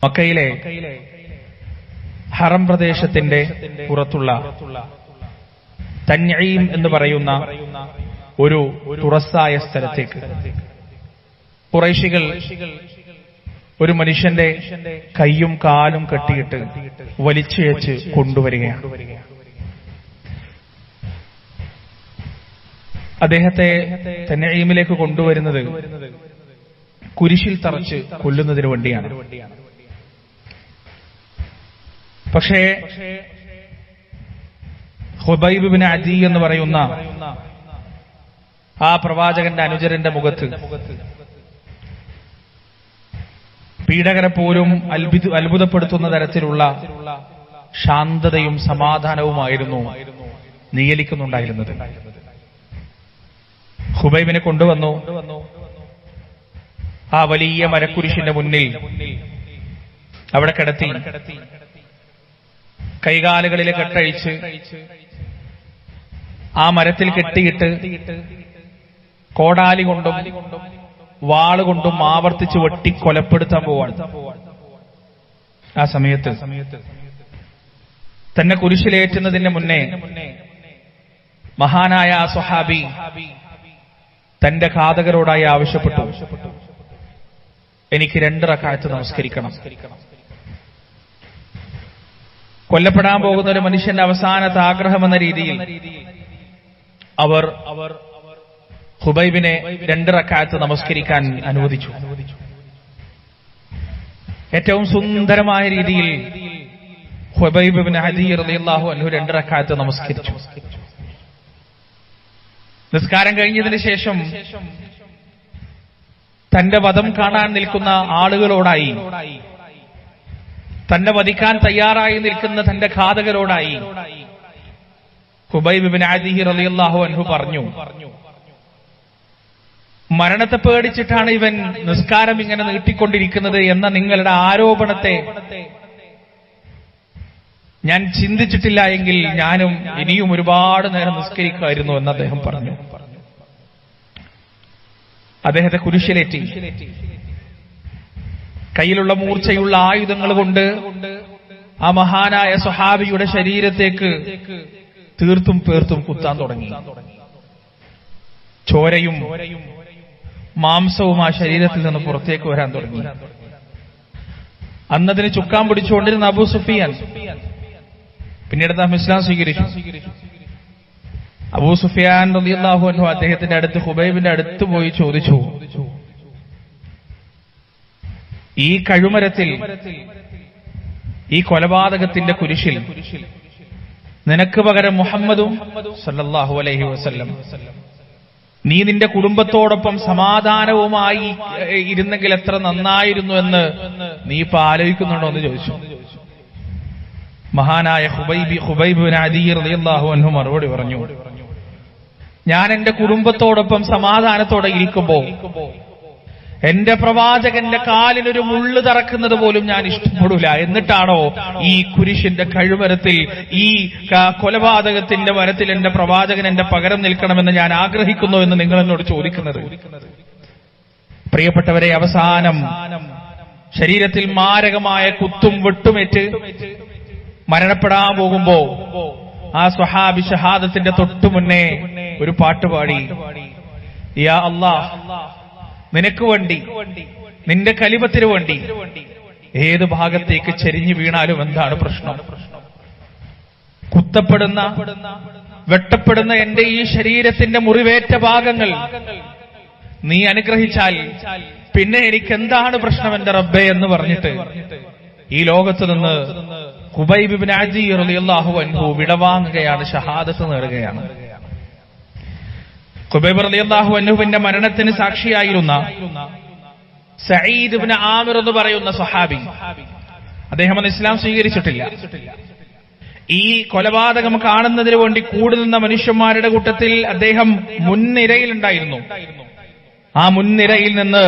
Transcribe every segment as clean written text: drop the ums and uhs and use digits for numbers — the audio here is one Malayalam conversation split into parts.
മക്കയിലെ ഹറം പ്രദേശത്തിന്റെ പുറത്തുള്ള തൻഈം എന്ന് പറയുന്ന ഒരു തുറസ്സായ സ്ഥലത്തേക്ക് ഖുറൈശികൾ ഒരു മനുഷ്യന്റെ കൈയും കാലും കെട്ടിയിട്ട് വലിച്ചിഴച്ച് കൊണ്ടുവരികയാണ്. അദ്ദേഹത്തെ തൻഈമിലേക്ക് കൊണ്ടുവരുന്നത് കുരിശിൽ തറച്ച് കൊല്ലുന്നതിനു വേണ്ടിയാണ്. പക്ഷേ ഖുബൈബ് ഇബ്നു അദി എന്ന് പറയുന്ന ആ പ്രവാചകന്റെ അനുചരന്റെ മുഖത്ത് പീഡകരെ പോലും അത്ഭുതപ്പെടുത്തുന്ന തരത്തിലുള്ള ശാന്തതയും സമാധാനവുമായിരുന്നു നിയലിക്കുന്നുണ്ടായിരുന്നത്. ഖുബൈബിനെ കൊണ്ടുവന്നു. ആ വലിയ മരക്കുരിശിന്റെ മുന്നിൽ അവിടെ കിടത്തി കൈകാലുകളിലെ കെട്ടഴിച്ച് ആ മരത്തിൽ കെട്ടിയിട്ട് കോടാലി കൊണ്ടും വാളുകൊണ്ടും ആവർത്തിച്ച് വെട്ടി കൊലപ്പെടുത്താൻ പോവാണ്. ആ സമയത്ത് തന്നെ കുരിശിലേറ്റുന്നതിന് മുന്നേ മഹാനായ ആ സ്വഹാബി തന്റെ ഘാതകരോടായി ആവശ്യപ്പെട്ടു, എനിക്ക് 2 റക്അത്ത് നമസ്കരിക്കണം. കൊല്ലപ്പെടാൻ പോകുന്ന ഒരു മനുഷ്യന്റെ അവസാനത്തെ ആഗ്രഹമെന്ന രീതിയിൽ അവർ ഖുബൈബിനെ 2 റക്അത്ത് നമസ്കരിക്കാൻ അനുവദിച്ചു. ഏറ്റവും സുന്ദരമായ രീതിയിൽ ഖുബൈബ് ഇബ്നു അദി റളിയല്ലാഹു അൻഹു 2 റക്അത്ത് നമസ്കരിച്ചു. നിസ്കാരം കഴിഞ്ഞതിന് ശേഷം തന്റെ വധം കാണാൻ നിൽക്കുന്ന ആളുകളോടായി, തന്നെ വധിക്കാൻ തയ്യാറായി നിൽക്കുന്ന തന്റെ ഘാതകരോടായി ഖുബൈബ് ഇബ്നു അദി റളിയല്ലാഹു അൻഹു പറഞ്ഞു, മരണത്തെ പേടിച്ചിട്ടാണ് ഇവൻ നിസ്കാരം ഇങ്ങനെ നീട്ടിക്കൊണ്ടിരിക്കുന്നത് എന്ന നിങ്ങളുടെ ആരോപണത്തെ ഞാൻ ചിന്തിച്ചിട്ടില്ല എങ്കിൽ ഞാനും ഇനിയും ഒരുപാട് നേരം നിസ്കരിക്കുമായിരുന്നു എന്ന് അദ്ദേഹം പറഞ്ഞു. അദ്ദേഹത്തെ കുരിശിലേറ്റി കയ്യിലുള്ള മൂർച്ചയുള്ള ആയുധങ്ങൾ കൊണ്ട് ആ മഹാനായ സ്വഹാബിയുടെ ശരീരത്തേക്ക് തീർത്തും പേർത്തും കുത്താൻ തുടങ്ങി. ചോരയും മാംസവും ആ ശരീരത്തിൽ നിന്ന് പുറത്തേക്ക് വരാൻ തുടങ്ങി. അന്നതിന് ചുക്കാൻ പിടിച്ചുകൊണ്ടിരുന്ന അബൂ സുഫിയാൻ പിന്നീട് അദ്ദേഹം ഇസ്ലാം സ്വീകരിച്ചു. അബൂ സുഫിയാൻ റളിയല്ലാഹു അൻഹു അദ്ദേഹത്തിന്റെ അടുത്ത് ഖുബൈബിന്റെ അടുത്ത് പോയി ചോദിച്ചു, ഈ കഴുമരത്തിൽ, ഈ കൊലപാതകത്തിന്റെ കുരിശിൽ നിനക്ക് പകരം മുഹമ്മദും സല്ലല്ലാഹു അലൈഹി വസല്ലം, നീ നിന്റെ കുടുംബത്തോടൊപ്പം സമാധാനവുമായി ഇരുന്നെങ്കിൽ എത്ര നന്നായിരുന്നു എന്ന് നീ ഇപ്പൊ ആലോചിക്കുന്നുണ്ടോ എന്ന് ചോദിച്ചു. മഹാനായ ഖുബൈബ് ഇബ്നു അദി റളിയല്ലാഹു അൻഹു മറുപടി പറഞ്ഞു, ഞാൻ എന്റെ കുടുംബത്തോടൊപ്പം സമാധാനത്തോടെ ഇരിക്കുമ്പോ എന്റെ പ്രവാചകന്റെ കാലിനൊരു മുള്ളു തറക്കുന്നത് പോലും ഞാൻ ഇഷ്ടപ്പെടില്ല. എന്നിട്ടാണോ ഈ കുരിശിന്റെ കഴുമരത്തിൽ, ഈ കൊലപാതകത്തിന്റെ മരത്തിൽ എന്റെ പ്രവാചകൻ എന്റെ പകരം നിൽക്കണമെന്ന് ഞാൻ ആഗ്രഹിക്കുന്നു എന്ന് നിങ്ങൾ എന്നോട് ചോദിക്കുന്നത്? പ്രിയപ്പെട്ടവരെ, അവസാനം ശരീരത്തിൽ മാരകമായ കുത്തും വെട്ടുമേറ്റ് മരണപ്പെടാൻ പോകുമ്പോ ആ സ്വഹാബി ഷഹാദത്തിന്റെ തൊട്ടു മുന്നേ ഒരു പാട്ടുപാടി, യാ അല്ലാഹ്, നിനക്ക് വേണ്ടി, നിന്റെ കലിമത്തിന് വേണ്ടി ഏത് ഭാഗത്തേക്ക് ചെരിഞ്ഞു വീണാലും എന്താണ് പ്രശ്നം? കുത്തപ്പെടുന്ന, വെട്ടപ്പെടുന്ന എന്റെ ഈ ശരീരത്തിന്റെ മുറിവേറ്റ ഭാഗങ്ങൾ നീ അനുഗ്രഹിച്ചാൽ പിന്നെ എനിക്ക് എന്താണ് പ്രശ്നം എന്റെ റബ്ബേ എന്ന് പറഞ്ഞിട്ട് ഈ ലോകത്ത് നിന്ന് ഖുബൈബ് ഇബ്നു അദി റളിയല്ലാഹു അൻഹു വിടവാങ്ങുകയാണ്, ഷഹാദത്ത് നേടുകയാണ്. ഖുബൈബ് റളിയല്ലാഹു അൻഹുവിന്റെ മരണത്തിന് സാക്ഷിയായിരുന്ന സഈദ് ഇബ്നു ആമിർ എന്ന് പറയുന്ന സ്വഹാബി, അദ്ദേഹം ഇസ്ലാം സ്വീകരിച്ചിട്ടില്ല. ഈ കൊലപാതകം കാണുന്നതിന് വേണ്ടി കൂടി നിന്ന മനുഷ്യന്മാരുടെ കൂട്ടത്തിൽ അദ്ദേഹം മുൻനിരയിലുണ്ടായിരുന്നു. ആ മുൻനിരയിൽ നിന്ന്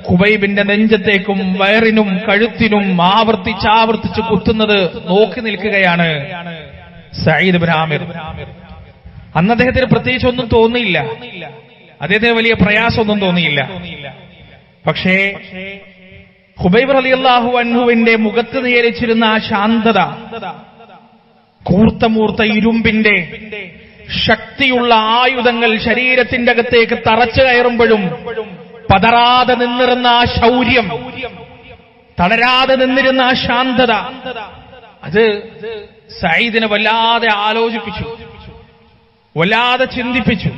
ഖുബൈബിന്റെ നെഞ്ചത്തേക്കും വയറിനും കഴുത്തിനും ആവർത്തിച്ച് കുത്തുന്നത് നോക്കി നിൽക്കുകയാണ് സഈദ് ഇബ്നു ആമിർ. അന്ന് അദ്ദേഹത്തിന് പ്രത്യേകിച്ച് ഒന്നും തോന്നിയില്ല, അദ്ദേഹത്തിന് വലിയ പ്രയാസമൊന്നും തോന്നിയില്ല. പക്ഷേ ഖുബൈബ് റളിയല്ലാഹു അൻഹുവിന്റെ മുഖത്ത് നേരിച്ചിരുന്ന ആ ശാന്തത, കൂർത്തമൂർത്ത ഇരുമ്പിന്റെ ശക്തിയുള്ള ആയുധങ്ങൾ ശരീരത്തിന്റെ അകത്തേക്ക് തറച്ചു കയറുമ്പോഴും പതറാതെ നിന്നിരുന്ന ആ ശൗര്യം, തളരാതെ നിന്നിരുന്ന ആ ശാന്തത, അത് സയ്യിദിനെ വല്ലാതെ ആലോചിപ്പിച്ചു, വല്ലാതെ ചിന്തിപ്പിച്ചു.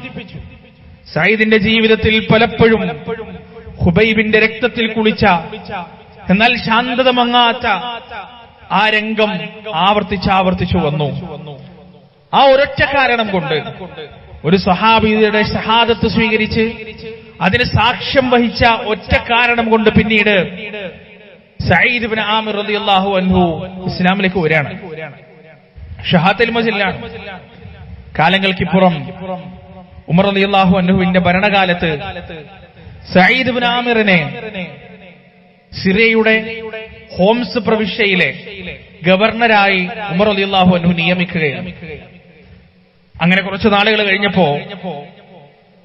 സയ്യിദിന്റെ ജീവിതത്തിൽ പലപ്പോഴും ഖുബൈബിന്റെ രക്തത്തിൽ കുളിച്ച എന്നാൽ ശാന്തത മങ്ങാത്ത ആ രംഗം ആവർത്തിച്ചാവർത്തിച്ചു വന്നു. ആ ഒരൊറ്റ കാരണം കൊണ്ട് ഒരു സ്വഹാബിയുടെ ഷഹാദത്ത് സ്വീകരിച്ച് അതിന് സാക്ഷ്യം വഹിച്ച ഒറ്റ കാരണം കൊണ്ട് പിന്നീട് സഈദ് ഇബ്നു ആമിർ റളിയല്ലാഹു അൻഹു ഇസ്ലാമിലേക്ക് വരികയാണ്. ഷഹാദത്തുൽ മജിലാണ്. കാലങ്ങൾക്കിപ്പുറം ഉമർ റളിയല്ലാഹു അൻഹുവിന്റെ ഭരണകാലത്ത് സഈദ് ഇബ്നു ആമിറിനെ സിറിയയുടെ ഹോംസ് പ്രവിശ്യയിലെ ഗവർണറായി ഉമർ റളിയല്ലാഹു അൻഹു നിയമിക്കുകയാണ്. അങ്ങനെ കുറച്ചു നാളുകൾ കഴിഞ്ഞപ്പോ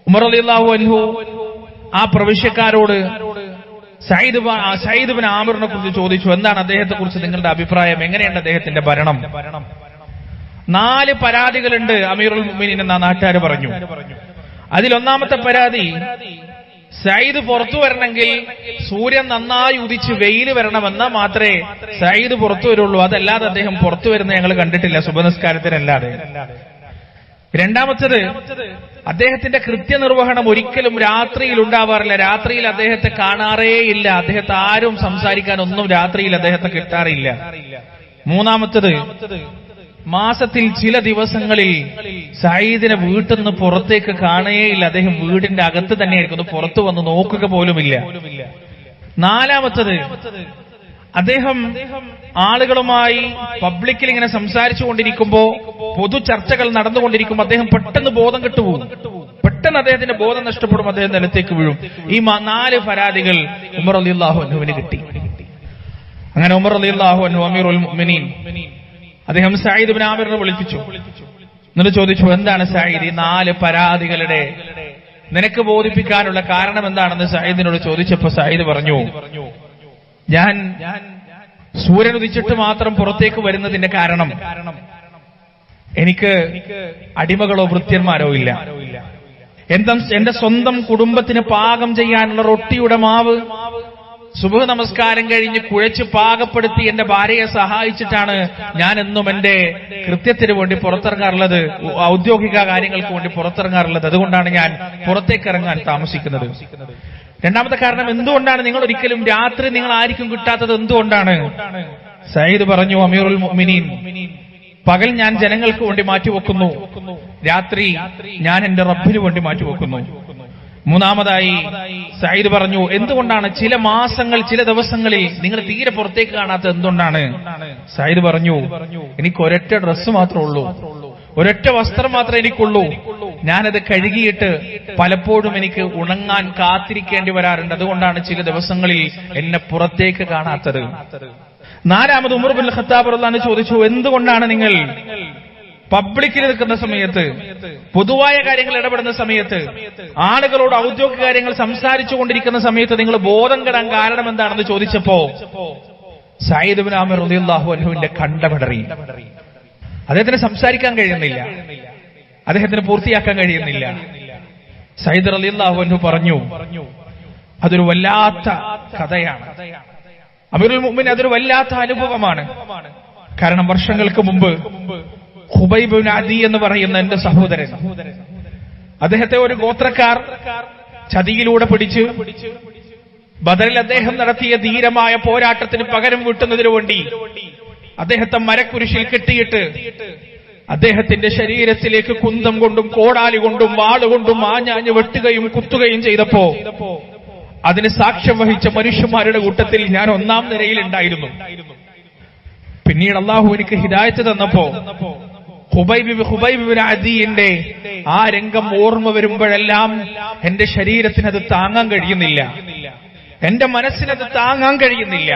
ഉമർ റളിയല്ലാഹു അൻഹു ആ പ്രവിശ്യക്കാരോട് സഈദ് ഇബ്നു ആമിറിനെ കുറിച്ച് ചോദിച്ചു, എന്താണ് അദ്ദേഹത്തെ കുറിച്ച് നിങ്ങളുടെ അഭിപ്രായം, എങ്ങനെയാണ് അദ്ദേഹത്തിന്റെ ഭരണം? 4 പരാതികളുണ്ട് അമീറുൽ മുഅ്മിനീൻ എന്ന നാട്ടുകാർ പറഞ്ഞു. അതിലൊന്നാമത്തെ പരാതി, സയ്യിദ് പുറത്തു വരണമെങ്കിൽ സൂര്യൻ നന്നായി ഉദിച്ച് വെയിൽ വരണമെന്നാൽ മാത്രമേ സയ്യിദ് പുറത്തു വരുള്ളൂ, അതല്ലാതെ അദ്ദേഹം പുറത്തു വരുന്ന ഞങ്ങൾ കണ്ടിട്ടില്ല സുബഹനിസ്കാരത്തിനല്ലാതെ. രണ്ടാമത്തത്, അദ്ദേഹത്തിന്റെ കൃത്യനിർവഹണം ഒരിക്കലും രാത്രിയിൽ ഉണ്ടാവാറില്ല, രാത്രിയിൽ അദ്ദേഹത്തെ കാണാറേയില്ല, അദ്ദേഹത്തെ ആരും സംസാരിക്കാനൊന്നും രാത്രിയിൽ അദ്ദേഹത്തെ കിട്ടാറില്ല. മൂന്നാമത്തത്, മാസത്തിൽ ചില ദിവസങ്ങളിൽ സയ്യിദിനെ വീട്ടിൽ നിന്ന് പുറത്തേക്ക് കാണുകയില്ല, അദ്ദേഹം വീടിന്റെ അകത്ത് തന്നെയായിരിക്കുന്നു, പുറത്തു വന്ന് നോക്കുക പോലുമില്ല. നാലാമത്തത്, അദ്ദേഹം ആളുകളുമായി പബ്ലിക്കിൽ ഇങ്ങനെ സംസാരിച്ചു കൊണ്ടിരിക്കുമ്പോ, പൊതു ചർച്ചകൾ നടന്നുകൊണ്ടിരിക്കുമ്പോൾ അദ്ദേഹം പെട്ടെന്ന് ബോധം കെട്ടുപോകും, പെട്ടെന്ന് അദ്ദേഹത്തിന്റെ ബോധം നഷ്ടപ്പെടും, അദ്ദേഹം നിലത്തേക്ക് വീഴും. ഈ 4 പരാതികൾ ഉമർ റളിയല്ലാഹു അൻഹുവിന് കിട്ടി. അങ്ങനെ ഉമർ റളിയല്ലാഹു അൻഹു അമീറുൽ മുഅ്മിനീൻ അദ്ദേഹം സഈദ് ഇബ്നു ആമിറിനെ വിളിപ്പിച്ചു. എന്നിട്ട് ചോദിച്ചു, എന്താണ് സഈദ് ഈ 4 പരാതികളുടെ നിനക്ക് ബോധിപ്പിക്കാനുള്ള കാരണം എന്താണെന്ന് സഈദിനോട് ചോദിച്ചപ്പോ സഈദ് പറഞ്ഞു, ഞാൻ സൂര്യൻ ഉദിച്ചിട്ട് മാത്രം പുറത്തേക്ക് വരുന്നതിന്റെ കാരണം എനിക്ക് അടിമകളോ ഭൃത്യന്മാരോ ഇല്ല. എന്റെ സ്വന്തം കുടുംബത്തിന് പാകം ചെയ്യാനുള്ള റൊട്ടിയുടെ മാവ് സുബഹ് നമസ്കാരം കഴിഞ്ഞ് കുഴച്ച് പാകപ്പെടുത്തി എന്റെ ഭാര്യയെ സഹായിച്ചിട്ടാണ് ഞാൻ എന്നും എന്റെ കൃത്യത്തിന് വേണ്ടി പുറത്തിറങ്ങാറുള്ളത്, ഔദ്യോഗിക കാര്യങ്ങൾക്ക് വേണ്ടി പുറത്തിറങ്ങാറുള്ളത്. അതുകൊണ്ടാണ് ഞാൻ പുറത്തേക്ക് ഇറങ്ങാൻ താമസിക്കുന്നത്. രണ്ടാമത്തെ കാരണം, എന്തുകൊണ്ടാണ് നിങ്ങൾ ഒരിക്കലും രാത്രി നിങ്ങൾ ആർക്കും കിട്ടാത്തത്, എന്തുകൊണ്ടാണ്? സയ്യിദ് പറഞ്ഞു, അമീറുൽ മുഅ്മിനീൻ, പകൽ ഞാൻ ജനങ്ങൾക്ക് വേണ്ടി മാറ്റിവെക്കുന്നു, രാത്രി ഞാൻ എന്റെ റബ്ബിന് വേണ്ടി മാറ്റിവെക്കുന്നു. മൂന്നാമതായി സയ്യിദ് പറഞ്ഞു, എന്തുകൊണ്ടാണ് ചില മാസങ്ങൾ ചില ദിവസങ്ങളിൽ നിങ്ങൾ തീരെ പുറത്തേക്ക് കാണാത്തത്, എന്തുകൊണ്ടാണ്? സയ്യിദ് പറഞ്ഞു, എനിക്ക് ഒരൊറ്റ ഡ്രസ്സ് മാത്രമേ ഉള്ളൂ, ഒരൊറ്റ വസ്ത്രം മാത്രമേ എനിക്കുള്ളൂ, ഞാനത് കഴുകിയിട്ട് പലപ്പോഴും എനിക്ക് ഉണങ്ങാൻ കാത്തിരിക്കേണ്ടി വരാറുണ്ട്, അതുകൊണ്ടാണ് ചില ദിവസങ്ങളിൽ എന്നെ പുറത്തേക്ക് കാണാത്തത്. നാലാമത് ഉമർ ഇബ്നുൽ ഖത്താബ് റളിയല്ലാഹു അൻഹു ചോദിച്ചു, എന്തുകൊണ്ടാണ് നിങ്ങൾ പബ്ലിക്കിൽ നിൽക്കുന്ന സമയത്ത്, പൊതുവായ കാര്യങ്ങൾ ഇടപെടുന്ന സമയത്ത്, ആളുകളോട് ഔദ്യോഗിക കാര്യങ്ങൾ സംസാരിച്ചു കൊണ്ടിരിക്കുന്ന സമയത്ത് നിങ്ങൾ ബോധം കെടാൻ കാരണം എന്താണെന്ന് ചോദിച്ചപ്പോ സയ്യിദ് ഇബ്നു ആമിർ റളിയല്ലാഹു അൻഹുവിന്റെ കണ്ടപടറി. അദ്ദേഹത്തിന് സംസാരിക്കാൻ കഴിയുന്നില്ല, അദ്ദേഹത്തിന് പൂർത്തിയാക്കാൻ കഴിയുന്നില്ല. സയ്യിദ് റളിയല്ലാഹു അൻഹു പറഞ്ഞു, അതൊരു വല്ലാത്ത കഥയാണ് അമീറുൽ മുഅ്മിനീൻ, അതൊരു വല്ലാത്ത അനുഭവമാണ്. കാരണം വർഷങ്ങൾക്ക് മുമ്പ് ഖുബൈബ് ഇബ്നു അദി എന്ന് പറയുന്ന എന്റെ സഹോദരൻ, അദ്ദേഹത്തെ ഒരു ഗോത്രക്കാർ ചതിയിലൂടെ പിടിച്ച് ബദറിൽ അദ്ദേഹം നടത്തിയ ധീരമായ പോരാട്ടത്തിന് പകരം വീട്ടുന്നതിനു വേണ്ടി അദ്ദേഹത്തെ മരക്കുരിശിൽ കെട്ടിയിട്ട് അദ്ദേഹത്തിന്റെ ശരീരത്തിലേക്ക് കുന്തം കൊണ്ടും കോടാലി കൊണ്ടും വാളുകൊണ്ടും ആഞ്ഞാഞ്ഞ് വെട്ടുകയും കുത്തുകയും ചെയ്തപ്പോ അതിന് സാക്ഷ്യം വഹിച്ച മനുഷ്യന്മാരുടെ കൂട്ടത്തിൽ ഞാൻ 1ാം നിരയിൽ ഉണ്ടായിരുന്നു. പിന്നീട് അള്ളാഹു എനിക്ക് ഹിദായത്ത് തന്നപ്പോ ഖുബൈബ് ഇബ്നു അദിയുടെ ആ രംഗം ഓർമ്മ വരുമ്പോഴെല്ലാം എന്റെ ശരീരത്തിനത് താങ്ങാൻ കഴിയുന്നില്ല, എന്റെ മനസ്സിനത് താങ്ങാൻ കഴിയുന്നില്ല,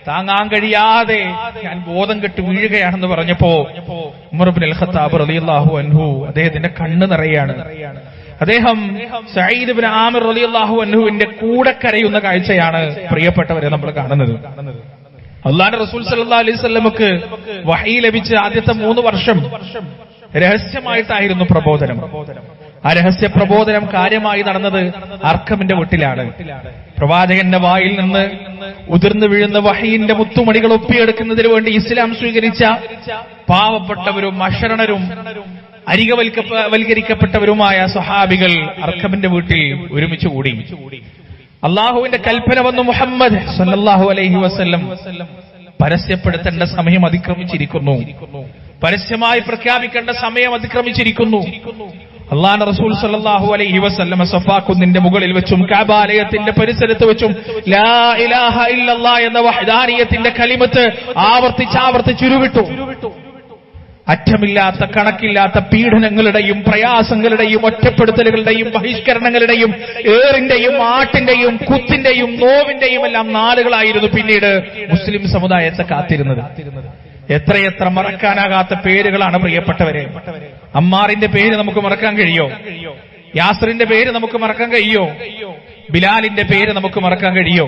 താങ്ങാൻ കഴിയാതെ ഞാൻ ബോധം കെട്ട് വീഴുകയാണെന്ന് പറഞ്ഞപ്പോ ഉമർ ഇബ്നുൽ ഖത്താബ് റളിയല്ലാഹു അൻഹു അദ്ദേഹത്തിന്റെ കണ്ണ് നിറയാണ്. അദ്ദേഹം സഈദ് ഇബ്നു ആമിർ റളിയല്ലാഹു അൻഹുവിന്റെ കൂടെ കരയുന്ന കാഴ്ചയാണ് പ്രിയപ്പെട്ടവരെ നമ്മൾ കാണുന്നത്. അല്ലാഹുവിന്റെ റസൂൽ സല്ലല്ലാഹു അലൈഹി വസല്ലമക്ക് വഹീ ലഭിച്ച ആദ്യത്തെ 3 വർഷം രഹസ്യമായിട്ടായിരുന്നു പ്രബോധനം. ആ രഹസ്യ പ്രബോധനം കാര്യമായി നടന്നത് അർഖമിന്റെ വീട്ടിലാണ്. പ്രവാചകന്റെ വായിൽ നിന്ന് ഉതിർന്നു വീഴുന്ന വഹീന്റെ മുത്തുമണികൾ ഒപ്പിയെടുക്കുന്നതിന് വേണ്ടി ഇസ്ലാം സ്വീകരിച്ച പാവപ്പെട്ടവരും അശരണരും അരികവൽക്കരിക്കപ്പെട്ടവരുമായ സ്വഹാബികൾ അർഖമിന്റെ വീട്ടിൽ ഒരുമിച്ച് കൂടി. അള്ളാഹുവിന്റെ കൽപ്പന വന്നു, മുഹമ്മദ് സല്ലല്ലാഹു അലൈഹി വസല്ലം പരസ്യപ്പെടുത്തേണ്ട സമയം അതിക്രമിച്ചിരിക്കുന്നു, പരസ്യമായി പ്രഖ്യാപിക്കേണ്ട സമയം അതിക്രമിച്ചിരിക്കുന്നു. അല്ലാഹുവിന്റെ റസൂൽ സല്ലല്ലാഹു അലൈഹി വസല്ലം സഫാ കുന്നിന്റെ മുകളിൽ വെച്ചും കഅബാലയത്തിന്റെ പരിസരത്ത് വെച്ചും ലാ ഇലാഹ ഇല്ലല്ലാഹ് എന്ന വഹ്ദാനിയത്തിന്റെ കലിമത്ത് ആവർത്തിച്ച് ഉരുവിട്ടു. അറ്റമില്ലാത്ത കണക്കില്ലാത്ത പീഡനങ്ങളുടെയും പ്രയാസങ്ങളുടെയും ഒറ്റപ്പെടുത്തലുകളുടെയും ബഹിഷ്കരണങ്ങളുടെയും ഏറിന്റെയും ആട്ടിന്റെയും കുത്തിന്റെയും നോവിന്റെയും എല്ലാം നാളുകളായിരുന്നു പിന്നീട് മുസ്ലിം സമുദായത്തെ കാത്തിരുന്നത്. എത്രയെത്ര മറക്കാനാകാത്ത പേരുകളാണ് പ്രിയപ്പെട്ടവരെ. അമ്മാറിന്റെ പേര് നമുക്ക് മറക്കാൻ കഴിയോ? യാസറിന്റെ പേര് നമുക്ക് മറക്കാൻ കഴിയോ? ബിലാലിന്റെ പേര് നമുക്ക് മറക്കാൻ കഴിയോ?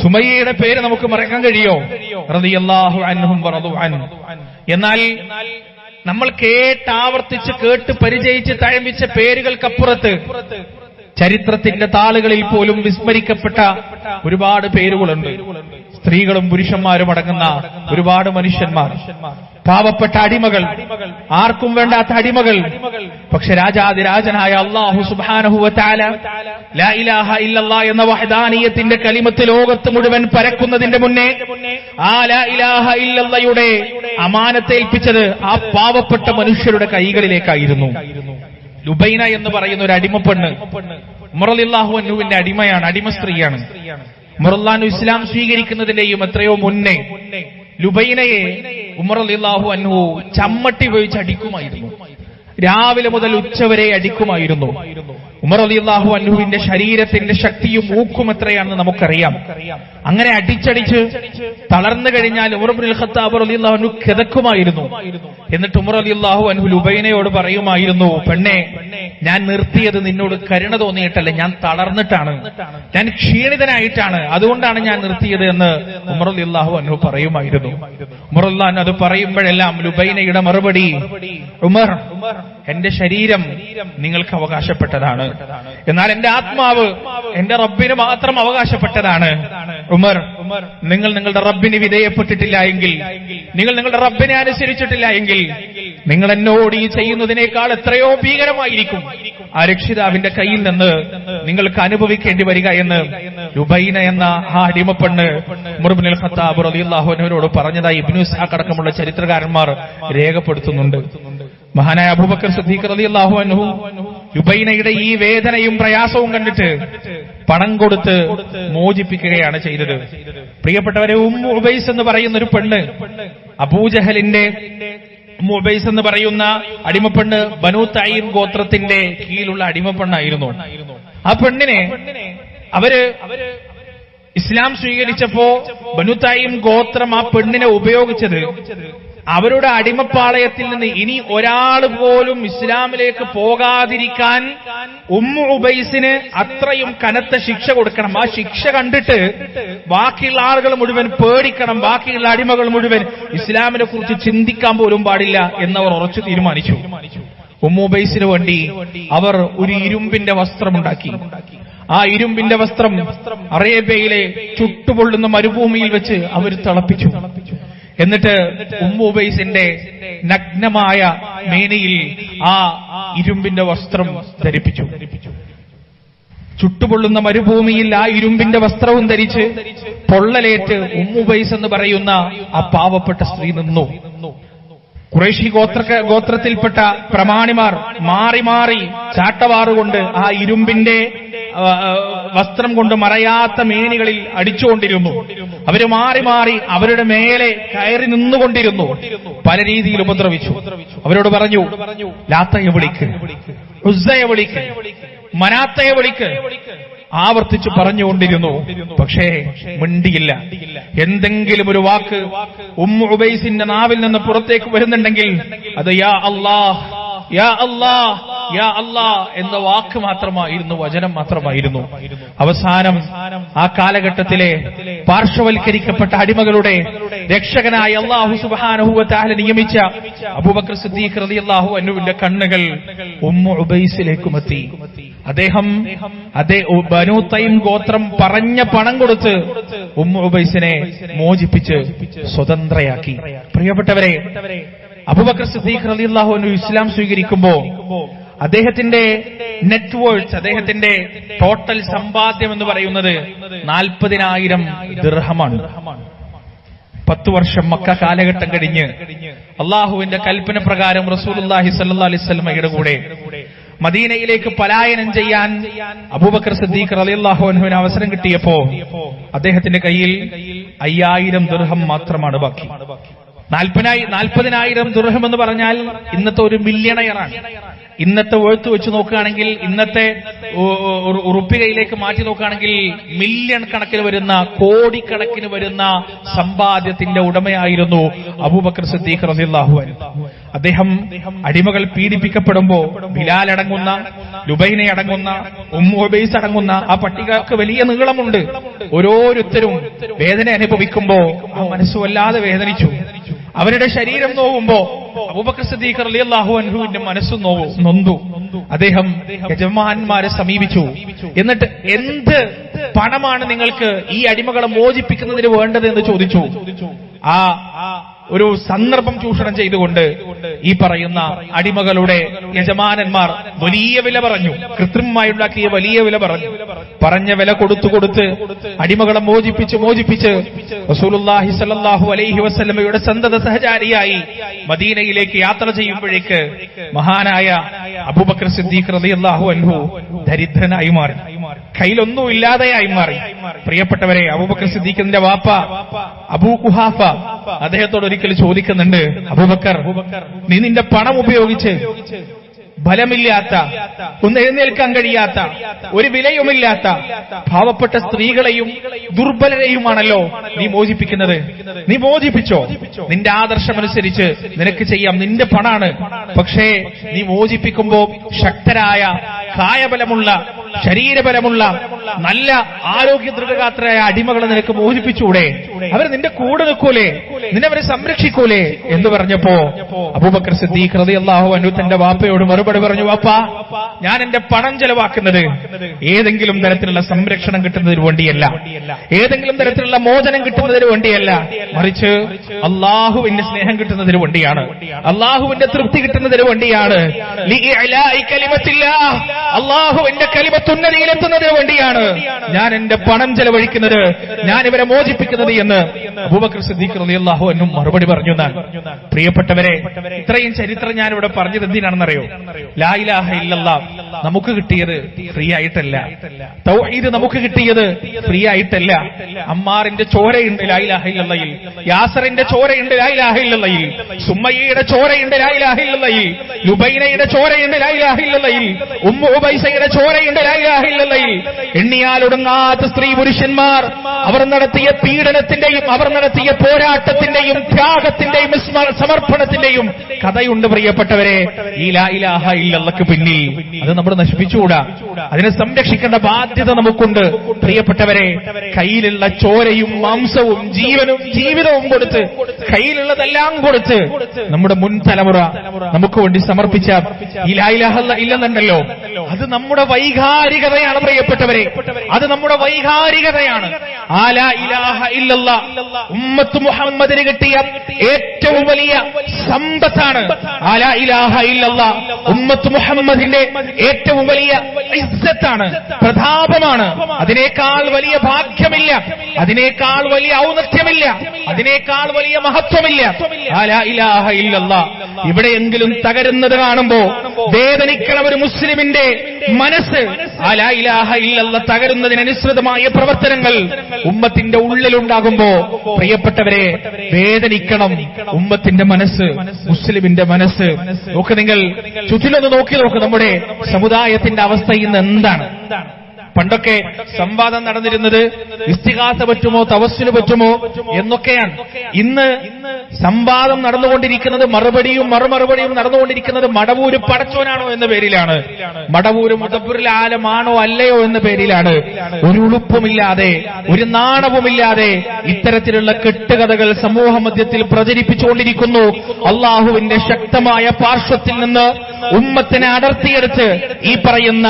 സുമയ്യയുടെ പേര് നമുക്ക് മറക്കാൻ കഴിയോ? റളിയല്ലാഹു അൻഹും വറദു അൻഹു. എന്നാൽ നമ്മൾ ആവർത്തിച്ച് കേട്ട് പരിചയിച്ച് തഴമ്പിച്ച പേരുകൾക്കപ്പുറത്ത് ചരിത്രത്തിന്റെ താളുകളിൽ പോലും വിസ്മരിക്കപ്പെട്ട ഒരുപാട് പേരുകളുണ്ട്. സ്ത്രീകളും പുരുഷന്മാരും അടങ്ങുന്ന ഒരുപാട് മനുഷ്യന്മാർ, പാവപ്പെട്ട അടിമകൾ, ആർക്കും വേണ്ടാത്ത അടിമകൾ. പക്ഷെ രാജാതിരാജനായ അല്ലാഹു സുബ്ഹാനഹു വ തആല ലാ ഇലാഹ ഇല്ലല്ലാഹ് എന്ന വഹ്ദാനിയത്തിന്റെ കലിമത്ത് ലോകത്ത് മുഴുവൻ പരക്കുന്നതിന്റെ മുന്നേ ആ ലാ ഇലാഹ ഇല്ലല്ലാഹയുടെ അമാനത്തേൽപ്പിച്ചത് ആ പാവപ്പെട്ട മനുഷ്യരുടെ കൈകളിലേക്കായിരുന്നു. ലുബൈന എന്ന് പറയുന്ന ഒരു അടിമപ്പെണ്ണ് ഉമർ റളിയല്ലാഹു അൻഹുവിന്റെ അടിമയാണ്, അടിമ സ്ത്രീയാണ്. ഉമർ റളിയല്ലാഹു ഇസ്ലാം സ്വീകരിക്കുന്നതിന്റെയും എത്രയോ മുന്നേ ലുബൈനയെ ഉമർ റളിയല്ലാഹു അൻഹു ചമ്മട്ടി ഉപയോഗിച്ച് അടിക്കുമായിരുന്നു. രാവിലെ മുതൽ ഉച്ചവരെ അടിക്കുമായിരുന്നു. ഉമർ റളിയല്ലാഹു അൻഹുവിന്റെ ശരീരത്തിന്റെ ശക്തിയും ഊക്കും എത്രയാണെന്ന് നമുക്കറിയാം. അങ്ങനെ അടിച്ചടിച്ച് തളർന്നു കഴിഞ്ഞാൽ ഉമർ ഇബ്നുൽ ഖത്താബ് റളിയല്ലാഹു അൻഹു കിതക്കുമായിരുന്നു. എന്നിട്ട് ഉമർ റളിയല്ലാഹു അൻഹു ലുബൈനയോട് പറയുമായിരുന്നു, പെണ്ണെ, ഞാൻ നിർത്തിയത് നിന്നോട് കരുണ തോന്നിയിട്ടല്ല, ഞാൻ തളർന്നിട്ടാണ്, ഞാൻ ക്ഷീണിതനായിട്ടാണ്, അതുകൊണ്ടാണ് ഞാൻ നിർത്തിയത് എന്ന് ഉമർ റളിയല്ലാഹു അൻഹു പറയുമായിരുന്നു. ഉമർ റളിയല്ലാഹു അൻഹു അത് പറയുമ്പോഴെല്ലാം ലുബൈനയുടെ മറുപടി, ഉമർ, എന്റെ ശരീരം നിങ്ങൾക്ക് അവകാശപ്പെട്ടതാണ്, എന്നാൽ എന്റെ ആത്മാവ് എന്റെ റബ്ബിന് മാത്രം അവകാശപ്പെട്ടതാണ്. ഉമർ, നിങ്ങൾ നിങ്ങളുടെ റബ്ബിന് വിധേയപ്പെട്ടിട്ടില്ല എങ്കിൽ, നിങ്ങൾ നിങ്ങളുടെ റബ്ബിനെ അനുസരിച്ചിട്ടില്ല എങ്കിൽ, നിങ്ങൾ എന്നോട് ഈ ചെയ്യുന്നതിനേക്കാൾ എത്രയോ ഭീകരമായിരിക്കും ആ രക്ഷിതാവിന്റെ കയ്യിൽ നിന്ന് നിങ്ങൾക്ക് അനുഭവിക്കേണ്ടി വരിക എന്ന് ലുബൈന എന്ന ആ അടിമപ്പെണ്ണ് ഉമർ ഇബ്നുൽ ഖത്താബ് റളിയല്ലാഹു അൻഹുവിനോട് പറഞ്ഞതായി ഇബ്നു ഇസ്ഹാഖ് അടക്കമുള്ള ചരിത്രകാരന്മാർ രേഖപ്പെടുത്തുന്നുണ്ട്. മഹാനായ അബൂബക്കർ സിദ്ദീഖ് റളിയല്ലാഹു അൻഹു ലുബൈനയുടെ ഈ വേദനയും പ്രയാസവും കണ്ടിട്ട് പണം കൊടുത്ത് മോചിപ്പിക്കുകയാണ് ചെയ്തത്. പ്രിയപ്പെട്ടവരെ, ഉമ്മു ഉബൈസ് എന്ന് പറയുന്ന ഒരു പെണ്ണ്, അബൂജഹലിന്റെ ഉമ്മു ഉബൈസ് എന്ന് പറയുന്ന അടിമപ്പെണ്ണ് ബനൂ തഈം ഗോത്രത്തിന്റെ കീഴിലുള്ള അടിമപ്പെണ്ണായിരുന്നു. ആ പെണ്ണിനെ അവര് ഇസ്ലാം സ്വീകരിച്ചപ്പോ ബനൂ തഈം ഗോത്രം ആ പെണ്ണിനെ ഉപയോഗിച്ചത് അവരുടെ അടിമപ്പാളയത്തിൽ നിന്ന് ഇനി ഒരാൾ പോലും ഇസ്ലാമിലേക്ക് പോകാതിരിക്കാൻ ഉമ്മു ഉബൈസിന് അത്രയും കനത്ത ശിക്ഷ കൊടുക്കണം. ആ ശിക്ഷ കണ്ടിട്ട് ബാക്കിയുള്ള ആളുകൾ മുഴുവൻ പേടിക്കണം, ബാക്കിയുള്ള അടിമകൾ മുഴുവൻ ഇസ്ലാമിനെ കുറിച്ച് ചിന്തിക്കാൻ പോലും പാടില്ല എന്നവർ ഉറച്ചു തീരുമാനിച്ചു. ഉമ്മു ഉബൈസിന് വേണ്ടി അവർ ഒരു ഇരുമ്പിന്റെ വസ്ത്രമുണ്ടാക്കി. ആ ഇരുമ്പിന്റെ വസ്ത്രം അറേബ്യയിലെ ചുട്ടുപൊള്ളുന്ന മരുഭൂമിയിൽ വെച്ച് അവർ തിളപ്പിച്ചു. എന്നിട്ട് ഉമ്മു ഉബൈസിന്റെ നഗ്നമായ മേനിയിൽ ആ ഇരുമ്പിന്റെ വസ്ത്രം ധരിപ്പിച്ചു. ചുട്ടുപൊള്ളുന്ന മരുഭൂമിയിൽ ആ ഇരുമ്പിന്റെ വസ്ത്രവും ധരിച്ച് പൊള്ളലേറ്റ് ഉമ്മു ഉബൈസ് എന്ന് പറയുന്ന ആ പാവപ്പെട്ട സ്ത്രീ നിന്നു. ഖുറൈശി ഗോത്രത്തിൽപ്പെട്ട പ്രമാണിമാർ മാറി മാറി ചാട്ടവാറുകൊണ്ട് ആ ഇരുമ്പിന്റെ വസ്ത്രം കൊണ്ട് മറയാത്ത മേനികളിൽ അടിച്ചുകൊണ്ടിരുന്നു. അവര് മാറി മാറി അവരുടെ മേലെ കയറി നിന്നുകൊണ്ടിരുന്നു. പല രീതിയിൽ ഉപദ്രവിച്ചു. അവരോട് പറഞ്ഞു, ലാത്തയെ വിളിക്ക്, ഉസ്സയെ വിളിക്ക്, മനാത്തയെ വിളിക്ക്, ആവർത്തിച്ചു പറഞ്ഞുകൊണ്ടിരുന്നു. പക്ഷേ മിണ്ടിയില്ല. എന്തെങ്കിലും ഒരു വാക്ക് ഉമ്മു ഉബൈസിന്റെ നാവിൽ നിന്ന് പുറത്തേക്ക് വരുന്നുണ്ടെങ്കിൽ അത് യാ അല്ലാഹ്, യാ അല്ലാഹ്, യാ അല്ലാ എന്ന വാക്ക് മാത്രമായിരുന്നു, വചനം മാത്രമായിരുന്നു. അവസാനം ആ കാലഘട്ടത്തിലെ പാർശ്വവൽക്കരിക്കപ്പെട്ട അടിമകളുടെ രക്ഷകനായ അല്ലാഹു സുബ്ഹാനഹു വ തആല നിയമിച്ച അബൂബക്കർ സിദ്ദീഖ് റളിയല്ലാഹു അൻഹുവിന്റെ കണ്ണുകൾ ഉമ്മു ഉബൈസിലേക്കും എത്തി. അദ്ദേഹം ബനൂ തൈം ഗോത്രം പറഞ്ഞ പണം കൊടുത്ത് ഉമ്മു ഉബൈസിനെ മോചിപ്പിച്ച് സ്വതന്ത്രയാക്കി. പ്രിയപ്പെട്ടവരെ, അബൂബക്കർ സിദ്ദീഖ് റളിയല്ലാഹു അൻഹു ഇസ്ലാം സ്വീകരിക്കുമ്പോ അദ്ദേഹത്തിന്റെ നെറ്റ്വേർത്ത്, അദ്ദേഹത്തിന്റെ ടോട്ടൽ സമ്പാദ്യം എന്ന് പറയുന്നത് 40,000 ദിർഹമാണ്. 10 വർഷം മക്ക കാലഘട്ടം കഴിഞ്ഞ് അള്ളാഹുവിന്റെ കൽപ്പന പ്രകാരം റസൂലുള്ളാഹി സ്വല്ലല്ലാഹി അലൈഹി വസല്ലമയുടെ കൂടെ മദീനയിലേക്ക് പലായനം ചെയ്യാൻ അബൂബക്കർ സിദ്ദീഖ് റളിയല്ലാഹു അൻഹുവിന് അവസരം കിട്ടിയപ്പോ അദ്ദേഹത്തിന്റെ കയ്യിൽ 5000 ദിർഹം മാത്രമാണ് ബാക്കി. 40,000 ദിർഹം എന്ന് പറഞ്ഞാൽ ഇന്നത്തെ ഒരു മില്യണയറാണ്. ഇന്നത്തെ എഴുത്ത് വെച്ച് നോക്കുകയാണെങ്കിൽ, ഇന്നത്തെ ഉറുപ്പികയിലേക്ക് മാറ്റി നോക്കുകയാണെങ്കിൽ മില്യൺ കണക്കിന് വരുന്ന, കോടിക്കണക്കിന് വരുന്ന സമ്പാദ്യത്തിന്റെ ഉടമയായിരുന്നു അബൂബക്കർ സിദ്ദീഖ് റളിയല്ലാഹു അൻഹു. അദ്ദേഹം അടിമകൾ പീഡിപ്പിക്കപ്പെടുമ്പോ ബിലാൽ അടങ്ങുന്ന, ലുബൈന അടങ്ങുന്ന, ഉമ്മു ഉബൈസ് അടങ്ങുന്ന ആ പട്ടികക്ക് വലിയ നീളമുണ്ട്. ഓരോരുത്തരും വേദന അനുഭവിക്കുമ്പോ ആ മനസ്സ് വല്ലാതെ വേദനിച്ചു. അവരുടെ ശരീരം നോവുമ്പോ അബൂബക്കർ സിദ്ദീഖ് റളിയല്ലാഹു അൻഹുവിന്റെ മനസ്സ് നൊന്തു. അദ്ദേഹം യജമാനന്മാരെ സമീപിച്ചു. എന്നിട്ട് എന്ത് പണമാണ് നിങ്ങൾക്ക് ഈ അടിമകളെ മോചിപ്പിക്കുന്നതിന് വേണ്ടത് എന്ന് ചോദിച്ചു. ആ ഒരു സന്ദർഭം ചൂഷണം ചെയ്തുകൊണ്ട് ഈ പറയുന്ന അടിമകളുടെ യജമാനന്മാർ വലിയ വില പറഞ്ഞു, കൃത്രിമമായി ഉണ്ടാക്കിയ വലിയ വില പറഞ്ഞു. പറഞ്ഞ വില കൊടുത്ത് അടിമകളെ മോചിപ്പിച്ച് റസൂലുള്ളാഹി സ്വല്ലല്ലാഹു അലൈഹി വസല്ലമയുടെ സന്തത സഹചാരിയായി മദീനയിലേക്ക് യാത്ര ചെയ്യുമ്പോഴേക്ക് മഹാനായ അബൂബക്കർ സിദ്ദീഖ് റളിയല്ലാഹു അൻഹു ദരിദ്രനായി മാറി, കയ്യിലൊന്നും ഇല്ലാതെയായി മാറി. പ്രിയപ്പെട്ടവരെ, അബൂബക്കർ സിദ്ദീഖിന്റെ വാപ്പ അബൂ ഖുഹാഫ അദ്ദേഹത്തോട് ഒരിക്കൽ ചോദിക്കുന്നുണ്ട്, അബൂബക്കർ, നീ നിന്റെ പണം ഉപയോഗിച്ച് ബലമില്ലാത്ത, ഒന്ന് എഴുന്നേൽക്കാൻ കഴിയാത്ത, ഒരു വിലയുമില്ലാത്ത പാവപ്പെട്ട സ്ത്രീകളെയും ദുർബലരെയുമാണല്ലോ നീ മോചിപ്പിക്കുന്നത്. നീ മോചിപ്പിച്ചോ, നിന്റെ ആദർശമനുസരിച്ച് നിനക്ക് ചെയ്യാം, നിന്റെ പണാണ്. പക്ഷേ നീ മോചിപ്പിക്കുമ്പോ ശക്തരായ, കായബലമുള്ള, ശരീരബലമുള്ള, നല്ല ആരോഗ്യ ദൃഢഗാത്രരായ അടിമകളെ നിനക്ക് മോചിപ്പിച്ചൂടെ? അവർ നിന്റെ കൂടെ നിൽക്കൂലേ? നിന്നെ അവരെ സംരക്ഷിക്കൂലേ എന്ന് പറഞ്ഞപ്പോ അബൂബക്കർ സിദ്ദീഖ് റളിയല്ലാഹു അൻഹു തന്റെ വാപ്പയോട് മറുപടി പറഞ്ഞു, വാപ്പാ, ഞാൻ എന്റെ പണം ചെലവാക്കുന്നത് ഏതെങ്കിലും തരത്തിലുള്ള സംരക്ഷണം കിട്ടുന്നതിന് വേണ്ടിയല്ല, ഏതെങ്കിലും തരത്തിലുള്ള മോചനം കിട്ടുന്നതിന് വേണ്ടിയല്ല, മറിച്ച് അള്ളാഹുവിന്റെ സ്നേഹം കിട്ടുന്നതിന് വേണ്ടിയാണ്, അള്ളാഹുവിന്റെ തൃപ്തി കിട്ടുന്നതിന് വേണ്ടിയാണ്, അള്ളാഹുവിന്റെ കലിമത്തുന്നതിയിലെത്തുന്നതിന് വേണ്ടിയാണ് ഞാൻ എന്റെ പണം ചെലവഴിക്കുന്നത്, ഞാൻ ഇവരെ മോചിപ്പിക്കുന്നത് എന്ന് അബൂബക്കർ സിദ്ദീഖ് റളിയല്ലാഹു അൻഹു മറുപടി പറഞ്ഞു. പ്രിയപ്പെട്ടവരെ, ഇത്രയും ചരിത്രം ഞാൻ ഇവിടെ പറഞ്ഞത് എന്തിനാണെന്നറിയോ? ലാ ഇലാഹ ഇല്ലല്ലാഹ് നമുക്ക് കിട്ടിയത് ഫ്രീ ആയിട്ടല്ല, തൗഹീദ് നമുക്ക് കിട്ടിയത് ഫ്രീ ആയിട്ടല്ല. അമ്മാറിന്റെ ചോരയുണ്ട് ലാ ഇലാഹ ഇല്ലല്ലാഹിൽ, യാസറിന്റെ ചോരയുണ്ട് ലാ ഇലാഹ ഇല്ലല്ലാഹിൽ, സുമ്മയ്യയുടെ ചോരയുണ്ട് ലാ ഇലാഹ ഇല്ലല്ലാഹിൽ, ലുബൈനയുടെ ചോരയുണ്ട് ലാ ഇലാഹ ഇല്ലല്ലാഹിൽ, ഉമ്മു ഉബൈസയുടെ ചോരയുണ്ട് ലാ ഇലാഹ ഇല്ലല്ലാഹിൽ. എണ്ണിയാലൊടുങ്ങാത്ത സ്ത്രീ പുരുഷന്മാർ അവർ നടത്തിയ പീഡനത്തിന്റെയും അവർ നടത്തിയ പോരാട്ടത്തിന്റെയും ത്യാഗത്തിന്റെയും സമർപ്പണത്തിന്റെയും കഥയുണ്ട്. പ്രിയപ്പെട്ടവരെ, ഈ ലാ ഇലാഹ ഇല്ലല്ലാഹ്ക്ക് പിന്നിൽ അത് നമ്മൾ നശിപ്പിച്ചുകൂടാ. അതിനെ സംരക്ഷിക്കേണ്ട ബാധ്യത നമുക്കുണ്ട്. പ്രിയപ്പെട്ടവരെ, കയ്യിലുള്ള ചോരയും മാംസവും ജീവിതവും കൊടുത്ത്, കയ്യിലുള്ളതെല്ലാം കൊടുത്ത് നമ്മുടെ മുൻ തലമുറ നമുക്ക് വേണ്ടി സമർപ്പിച്ച ഈ ലാ ഇലാഹ ഇല്ലെന്നുണ്ടല്ലോ, അത് നമ്മുടെ വൈകാരികതയാണ്. പ്രിയപ്പെട്ടവരെ, അത് നമ്മുടെ വൈകാരികതയാണ്. ആ ലാ ഇലാഹ ഇല്ലല്ലാഹ് ഉമ്മത്ത് മുഹമ്മദിന് കിട്ടിയ ഏറ്റവും വലിയ സമ്പത്താണ്. ആ ലാ ഇലാഹ ഇല്ലല്ലാഹ് ഉമ്മത്ത് മുഹമ്മദിന്റെ ഏറ്റവും വലിയ ഇസ്സത്താണ്, പ്രതാപമാണ്. അതിനേക്കാൾ വലിയ ഭാഗ്യമില്ല, അതിനേക്കാൾ വലിയ ഔന്നത്യമില്ല, അതിനേക്കാൾ വലിയ മഹത്വമില്ല. ആ ലാ ഇലാഹ ഇല്ലല്ലാഹ് എവിടെയെങ്കിലും തകരുന്നത് കാണുമ്പോ വേദനിക്കണം ഒരു മുസ്ലിമിന്റെ മനസ്സ്. ആ ലാ ഇലാഹ ഇല്ലല്ലാഹ് തകരുന്നതിനനുസൃതമായ പ്രവർത്തനങ്ങൾ ഉമ്മത്തിന്റെ ഉള്ളിലുണ്ടാകുമ്പോ പ്രിയപ്പെട്ടവരെ, വേദനിക്കണം ഉമ്മത്തിന്റെ മനസ്സ്, മുസ്ലിമിന്റെ മനസ്സ്. നോക്ക്, നിങ്ങൾ ചുറ്റിലൊന്ന് നോക്കി നോക്ക്, നമ്മുടെ സമുദായത്തിന്റെ അവസ്ഥ ഇന്ന് എന്താണ്? പണ്ടൊക്കെ സംവാദം നടന്നിരുന്നത് ഇസ്തിഗാസ പറ്റുമോ തവസ്സുല് പറ്റുമോ എന്നൊക്കെയാണ്. ഇന്ന് സംവാദം നടന്നുകൊണ്ടിരിക്കുന്നത് മറുപടിയും മറുമറുപടിയും നടന്നുകൊണ്ടിരിക്കുന്നത് മടവൂര് പടച്ചോനാണോ എന്ന പേരിലാണ്, മടവൂര് മുദബ്ബിറുൽ ആലമാണോ അല്ലയോ എന്ന പേരിലാണ്. ഒരു ഉളുപ്പുമില്ലാതെ ഒരു നാണവുമില്ലാതെ ഇത്തരത്തിലുള്ള കെട്ടുകഥകൾ സമൂഹ മധ്യത്തിൽ പ്രചരിപ്പിച്ചുകൊണ്ടിരിക്കുന്നു. അള്ളാഹുവിന്റെ ശക്തമായ പാർശ്വത്തിൽ നിന്ന് ഉമ്മത്തിനെ അടർത്തിയെടുത്ത് ഈ പറയുന്ന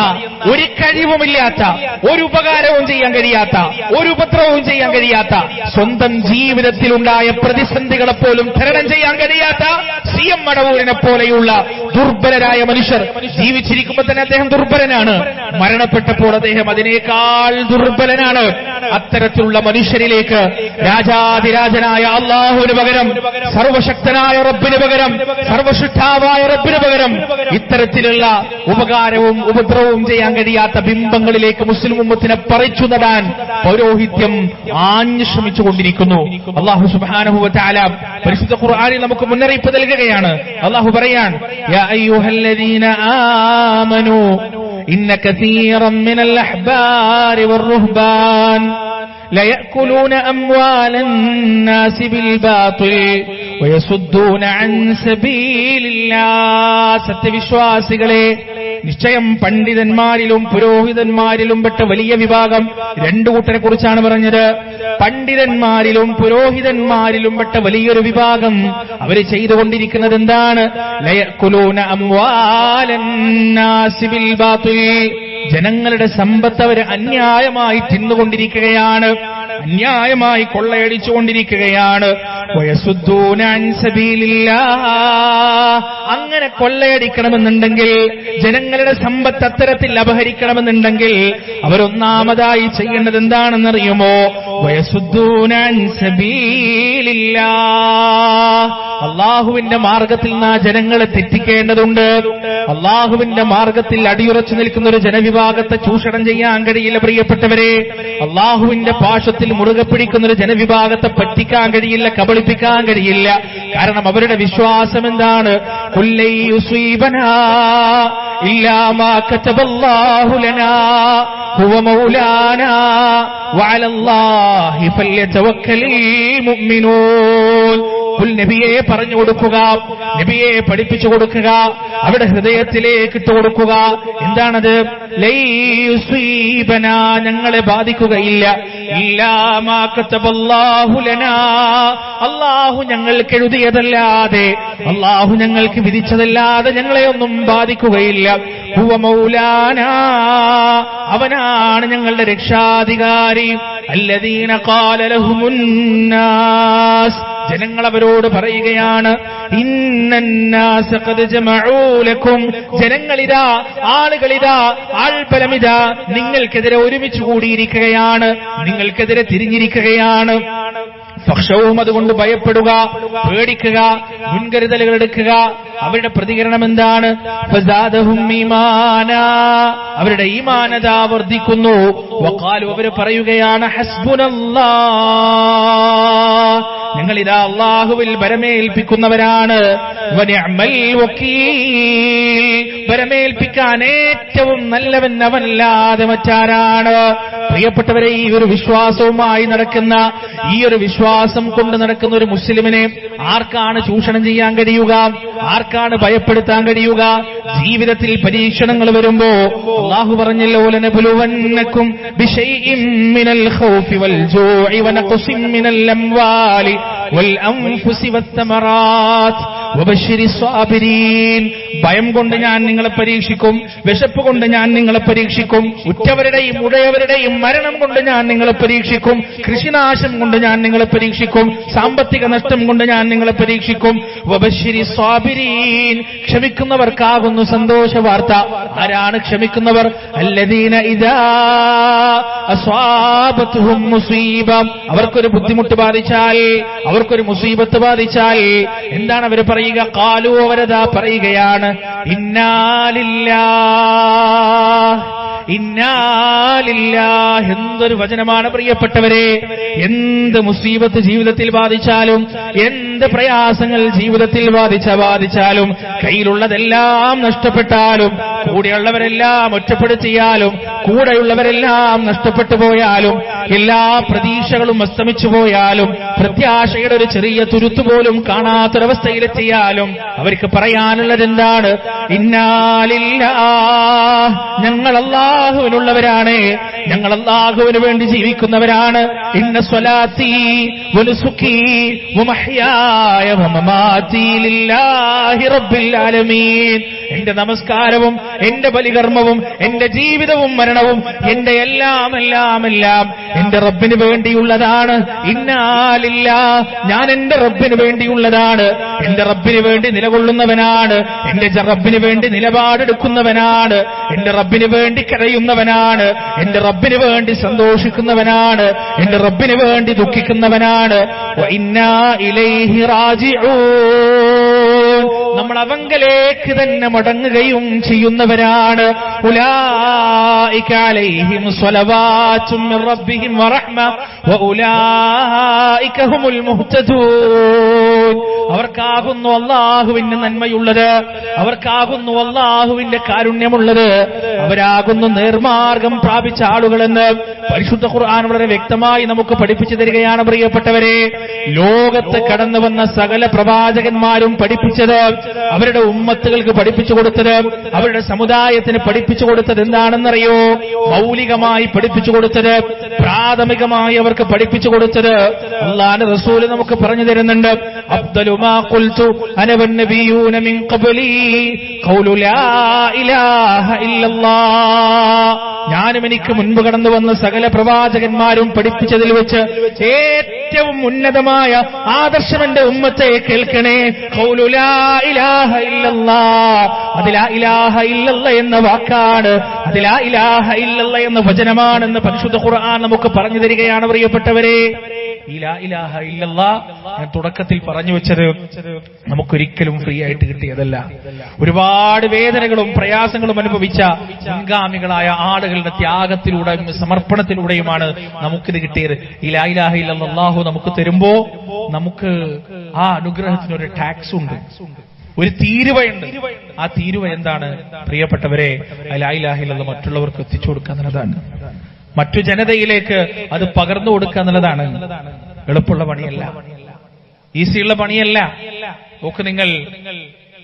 ഒരു കഴിവുമില്ലാത്ത, ഒരു ഉപകാരവും ചെയ്യാൻ കഴിയാത്ത, ഒരു ഉപദ്രവവും ചെയ്യാൻ കഴിയാത്ത, സ്വന്തം ജീവിതത്തിലുണ്ടായ പ്രതിസന്ധികളെ പോലും തരണം ചെയ്യാൻ കഴിയാത്ത CM മടവൂരിനെ പോലെയുള്ള ദുർബലരായ മനുഷ്യർ. ജീവിച്ചിരിക്കുമ്പോൾ തന്നെ അദ്ദേഹം ദുർബലനാണ്, മരണപ്പെട്ടപ്പോൾ അദ്ദേഹം അതിനേക്കാൾ ദുർബലനാണ്. അത്തരത്തിലുള്ള മനുഷ്യരിലേക്ക് രാജാതിരാജനായ അള്ളാഹുവിന് പകരം, സർവശക്തനായ റബ്ബിന് പകരം, സർവശിഷ്ടാവായ റബ്ബിന് പകരം ഇത്തരത്തിലുള്ള ഉപകാരവും ഉപദ്രവവും ചെയ്യാൻ കഴിയാത്ത ബിംബങ്ങളിലേക്ക് മുസ്ലിം ഉമ്മത്തിനെ പറിച്ചു നടാൻ പൗരോഹിത്യം ആഞ്ഞു ശ്രമിച്ചുകൊണ്ടിരിക്കുന്നു. അല്ലാഹു സുബ്ഹാനഹു വ തആല പരിശുദ്ധ ഖുർആനിൽ നമുക്ക് മുന്നറിയിപ്പ് നൽകുകയാണ്. അല്ലാഹു പറയാൻ, യാ അയ്യുഹല്ലദീന ആമനൂ ഇന്ന കസീറൻ മിനൽ അഹ്ബാരി വർ-റുഹ്ബാൻ ലയഅകുലൂന അംവാലൻ നാസി ബിൽ ബാത്തിൽ വയസുദ്ദൂന അൻ സബീലില്ലാഹ്. സത്യവിശ്വാസികളെ, നിശ്ചയം പണ്ഡിതന്മാരിലും പുരോഹിതന്മാരിലും പെട്ട വലിയ വിഭാഗം, രണ്ടു കൂട്ടരെ കുറിച്ചാണ് പറഞ്ഞത്. പണ്ഡിതന്മാരിലും പുരോഹിതന്മാരിലും പെട്ട വലിയൊരു വിഭാഗം അവര് ചെയ്തുകൊണ്ടിരിക്കുന്നത് എന്താണ്? ലയഅകുലൂന അംവാലൻ നാസി ബിൽ ബാത്തിൽ. ജനങ്ങളുടെ സമ്പത്ത് അവർ അന്യായമായി തിന്നുകൊണ്ടിരിക്കുകയാണ്, അന്യായമായി കൊള്ളയടിച്ചുകൊണ്ടിരിക്കുകയാണ്. വയസുദ്ദൂന അൻ സബീലില്ലാഹ്. അങ്ങനെ കൊള്ളയടിക്കണമെന്നുണ്ടെങ്കിൽ, ജനങ്ങളുടെ സമ്പത്ത് അത്തരത്തിൽ അപഹരിക്കണമെന്നുണ്ടെങ്കിൽ അവരൊന്നാമതായി ചെയ്യേണ്ടത് എന്താണെന്നറിയുമോ? വയസുദ്ദൂന അൻ സബീലില്ലാഹ്. അള്ളാഹുവിന്റെ മാർഗത്തിൽ നിന്ന് ആ ജനങ്ങളെ തെറ്റിക്കേണ്ടതുണ്ട്. അള്ളാഹുവിന്റെ മാർഗത്തിൽ അടിയുറച്ചു നിൽക്കുന്ന ഒരു ജനവിഭാഗത്തെ ചൂഷണം ചെയ്യാൻ കഴിയില്ല പ്രിയപ്പെട്ടവരെ. അള്ളാഹുവിന്റെ പാശത്തിൽ മുറുകെ പിടിക്കുന്ന ഒരു ജനവിഭാഗത്തെ പറ്റിക്കാൻ കഴിയില്ല, കബളിപ്പിക്കാൻ കഴിയില്ല. കാരണം അവരുടെ വിശ്വാസം എന്താണ്? ഖുല്ലൈ യുസീബനാ ഇല്ലാ മാ കതബല്ലാഹു ലനാ ഹുവ മൗലാനാ വഅലല്ലാഹി ഫല്യതവക്കലിൽ മുഅ്മിനൂൻ. നബിയെ പറഞ്ഞു കൊടുക്കുക, നബിയെ പഠിപ്പിച്ചു കൊടുക്കുക, അവിടെ ഹൃദയത്തിലേക്ക് ഇട്ട് കൊടുക്കുക. എന്താണത്? ലൈയുസീബനാ, ഞങ്ങളെ ബാധിക്കുകയില്ല. ഇല്ലാ മാ കതബല്ലാഹു ലനാ, അല്ലാഹു ഞങ്ങൾക്ക് എഴുതിയതല്ലാതെ, അല്ലാഹു ഞങ്ങൾക്ക് വിധിച്ചതല്ലാതെ ഞങ്ങളെ ഒന്നും ബാധിക്കുകയില്ല. ഹുവ മൗലാനാ, അവനാണ് ഞങ്ങളുടെ രക്ഷാധികാരി. അല്ലദീന ഖാല ലഹുമുന്നാസ്, ജനങ്ങൾ അവരോട് പറയുകയാണ്, ഇന്നന്നാസ ഖദ് ജമഊ ലക്കും, ജനങ്ങളിതാ, ആളുകളിതാ, ആൾബലമിതാ നിങ്ങൾക്കെതിരെ ഒരുമിച്ച് കൂടിയിരിക്കുകയാണ്, നിങ്ങൾക്കെതിരെ തിരിഞ്ഞിരിക്കുകയാണ്. ഫഖ്ശൗഹും, അതുകൊണ്ട് ഭയപ്പെടുക, പേടിക്കുക, മുൻകരുതലുകൾ എടുക്കുക. അവരുടെ പ്രതികരണം എന്താണ്? ഫസാദഹും ഈമാനാ, അവരുടെ ഈമാനത വർദ്ധിക്കുന്നു. വഖാലു, അവർ പറയുകയാണ്, ഹസ്ബുനല്ലാഹ്, ഞങ്ങളിതാ അല്ലാഹുവിൽ ഭരമേൽപ്പിക്കുന്നവരാണ്. വനിഅമൽ വകീൽ, ഭരമേൽപ്പിക്കാൻ ഏറ്റവും നല്ലവൻ അവനല്ലാതെ മറ്റാരാണ്? പ്രിയപ്പെട്ടവരെ, ഈ ഒരു വിശ്വാസവുമായി നടക്കുന്ന, ഈ ഒരു വിശ്വാസം കൊണ്ട് നടക്കുന്ന ഒരു മുസ്ലിമിനെ ആർക്കാണ് ചൂഷണം ചെയ്യാൻ കഴിയുക? ആർക്കാണ് ഭയപ്പെടുത്താൻ കഴിയുക? ജീവിതത്തിൽ പരീക്ഷണങ്ങൾ വരുമ്പോ അല്ലാഹു പറഞ്ഞല്ലോ, ലനബ്ലുവന്നകും ബിശൈഇൻ മിനൽ ഖൗഫി വൽ ജൂഇ വനഖ്സിൻ മിനൽ അംവാലി വൽ അൻഫുസി വസ്സമറാത്ത് വബശ്ശിരിസ് സ്വാബിരീൻ. ഭയം കൊണ്ട് ഞാൻ നിങ്ങളെ പരീക്ഷിക്കും, വിശപ്പ് കൊണ്ട് ഞാൻ നിങ്ങളെ പരീക്ഷിക്കും, ഉറ്റവരുടെയും ഉടയവരുടെയും മരണം കൊണ്ട് ഞാൻ നിങ്ങളെ പരീക്ഷിക്കും, കൃഷിനാശം കൊണ്ട് ഞാൻ നിങ്ങളെ പരീക്ഷിക്കും, സാമ്പത്തിക നഷ്ടം കൊണ്ട് ഞാൻ നിങ്ങളെ പരീക്ഷിക്കും. വബശ്ശിരിസ് സ്വാബിരീൻ, ക്ഷമിക്കുന്നവർക്കാകുന്നു സന്തോഷ വാർത്ത. ആരാണ് ക്ഷമിക്കുന്നവർ? അല്ലദീന ഇദാ അസ്വാബത്തുഹും മുസീബ, അവർക്കൊരു ബുദ്ധിമുട്ട് ബാധിച്ചാൽ, അവർക്കൊരു മുസീബത്ത് ബാധിച്ചാൽ എന്താണ് അവർ പറയുക? ഖാലു, അവരതാ പറയുകയാണ്, ഇന്നാ ലില്ലാഹ്, ഇന്നാ ലില്ലാഹ്. എന്തൊരു വചനമാണ് പ്രിയപ്പെട്ടവരെ! എന്ത് മുസീബത്ത് ജീവിതത്തിൽ ബാധിച്ചാലും, എന്ത് എന്ത് പ്രയാസങ്ങൾ ജീവിതത്തിൽ ബാധിച്ചാലും കയ്യിലുള്ളതെല്ലാം നഷ്ടപ്പെട്ടാലും കൂടെയുള്ളവരെല്ലാം ഒറ്റപ്പെടുത്തിയാലും കൂടെയുള്ളവരെല്ലാം നഷ്ടപ്പെട്ടു പോയാലും എല്ലാ പ്രതീക്ഷകളും അസ്തമിച്ചു പോയാലും പ്രത്യാശയുടെ ഒരു ചെറിയ തുരുത്തുപോലും കാണാത്തൊരവസ്ഥയിലെത്തിയാലും അവർക്ക് പറയാനുള്ളത് എന്താണ്? ഇന്നാലില്ലാഹ്, ഞങ്ങൾ അല്ലാഹുവിനുള്ളവരാണ്, ഞങ്ങൾ അല്ലാഹുവിന് വേണ്ടി ജീവിക്കുന്നവരാണ്. ഇന്ന സ്വലാത്തി വനുസുക്കി വമഹ്യായ വമമാതി ലില്ലാഹി റബ്ബിൽ ആലമീൻ. എന്റെ നമസ്കാരവും എന്റെ ബലികർമ്മവും എന്റെ ജീവിതവും മരണവും എന്റെ എല്ലാം എന്റെ റബ്ബിന് വേണ്ടിയുള്ളതാണ്. ഇന്നാലില്ലാഹ്, ഞാൻ എന്റെ റബ്ബിന് വേണ്ടിയുള്ളതാണ്. എന്റെ റബ്ബിന് വേണ്ടി നിലകൊള്ളുന്നവനാണ്. എന്റെ റബ്ബിന് വേണ്ടി നിലപാടെടുക്കുന്നവനാണ്. എന്റെ റബ്ബിന് വേണ്ടി കരയുന്നവനാണ്. എന്റെ റബ്ബിന് വേണ്ടി സന്തോഷിക്കുന്നവനാണ്. എന്റെ റബ്ബിന് വേണ്ടി ദുഃഖിക്കുന്നവനാണ്. വഇന്നാ ഇലൈഹി റാജിഊൻ, നമ്മൾ അവങ്കലേക്ക് തന്നെ മടങ്ങുകയും ചെയ്യുന്നവരാണ്. ഉലൈക അലൈഹിം സ്വലവാത്തും മിർ റബ്ബിഹിം വറഹ്മ വഉലൈക ഹുമുൽ മുഹ്തദൂൻ. അവർക്കാകുന്നു അല്ലാഹുവിന്റെ നന്മയുള്ളത്, അവർക്കാകുന്നു അല്ലാഹുവിന്റെ കാരുണ്യമുള്ളത്, അവരാകുന്നു നേർമാർഗം പ്രാപിച്ച ആളുകളെന്ന് പരിശുദ്ധ ഖുർആൻ വളരെ വ്യക്തമായി നമുക്ക് പഠിപ്പിച്ചു തരികയാണ്. പ്രിയപ്പെട്ടവരെ, ലോകത്ത് കടന്നു വന്ന സകല പ്രവാചകന്മാരും പഠിപ്പിച്ചത്, അവരുടെ ഉമ്മത്തുകൾക്ക് പഠിപ്പിച്ചു കൊടുത്തത്, അവരുടെ സമുദായത്തിന് പഠിപ്പിച്ചു കൊടുത്തത് എന്താണെന്നറിയോ? മൗലികമായി പഠിപ്പിച്ചു കൊടുത്തത്, പ്രാഥമികമായി അവർക്ക് പഠിപ്പിച്ചു കൊടുത്തത് അല്ലാഹുവിന്റെ റസൂൽ നമുക്ക് പറഞ്ഞു തരുന്നുണ്ട്. അഫ്ദലു മാ ഖുൽതു അന വന്നബിയൂന മിൻ ഖബ്ലി ഖൗലു ലാ ഇലാഹ ഇല്ലല്ലാഹ്. ഞാനും എനിക്ക് മുൻപ് കടന്നു വന്ന സകല പ്രവാചകന്മാരും പഠിപ്പിച്ചതിൽ വെച്ച് ഏറ്റവും ഉന്നതമായ ആദർശം എന്റെ ഉമ്മത്തെ കേൾക്കണേ. ഖൗലു ലാ ഇലാഹ ഇല്ലല്ലാഹ്. അത് ലാ ഇലാഹ ഇല്ലല്ലാഹ് എന്ന വാക്കാണ്, അത് ലാ ഇലാഹ ഇല്ലല്ലാഹ് എന്ന വചനമാണെന്ന് പരിശുദ്ധ ഖുർആൻ നമുക്ക് പറഞ്ഞു തരികയാണ്. പ്രിയപ്പെട്ടവരെ, ഈ ലാ ഇലാഹ ഇല്ലല്ലാഹ് ഞാൻ തുടക്കത്തിൽ പറഞ്ഞു വെച്ചത് നമുക്കൊരിക്കലും ഫ്രീ ആയിട്ട് കിട്ടിയതല്ല. ഒരുപാട് വേദനകളും പ്രയാസങ്ങളും അനുഭവിച്ച മുൻഗാമികളായ ആളുകളുടെ ത്യാഗത്തിലൂടെ സമർപ്പണത്തിലൂടെയുമാണ് നമുക്കിത് കിട്ടിയത്. ഈ ലാ ഇലാഹ ഇല്ലല്ലാഹ് അല്ലാഹു നമുക്ക് തരുമ്പോ നമുക്ക് ആ അനുഗ്രഹത്തിനൊരു ടാക്സ് ഉണ്ട്, ഒരു തീരുവയുണ്ട്. ആ തീരുവ എന്താണ്? പ്രിയപ്പെട്ടവരെ, ലാ ഇലാഹ ഇല്ലല്ലാഹ് മറ്റുള്ളവർക്ക് എത്തിച്ചു കൊടുക്കുക എന്നുള്ളതാണ്. മറ്റു ജനതയിലേക്ക് അത് പകർന്നു കൊടുക്കുക എന്നുള്ളതാണ്. എളുപ്പമുള്ള പണിയല്ല, ഈസിയുള്ള പണിയല്ല. നോക്ക് നിങ്ങൾ,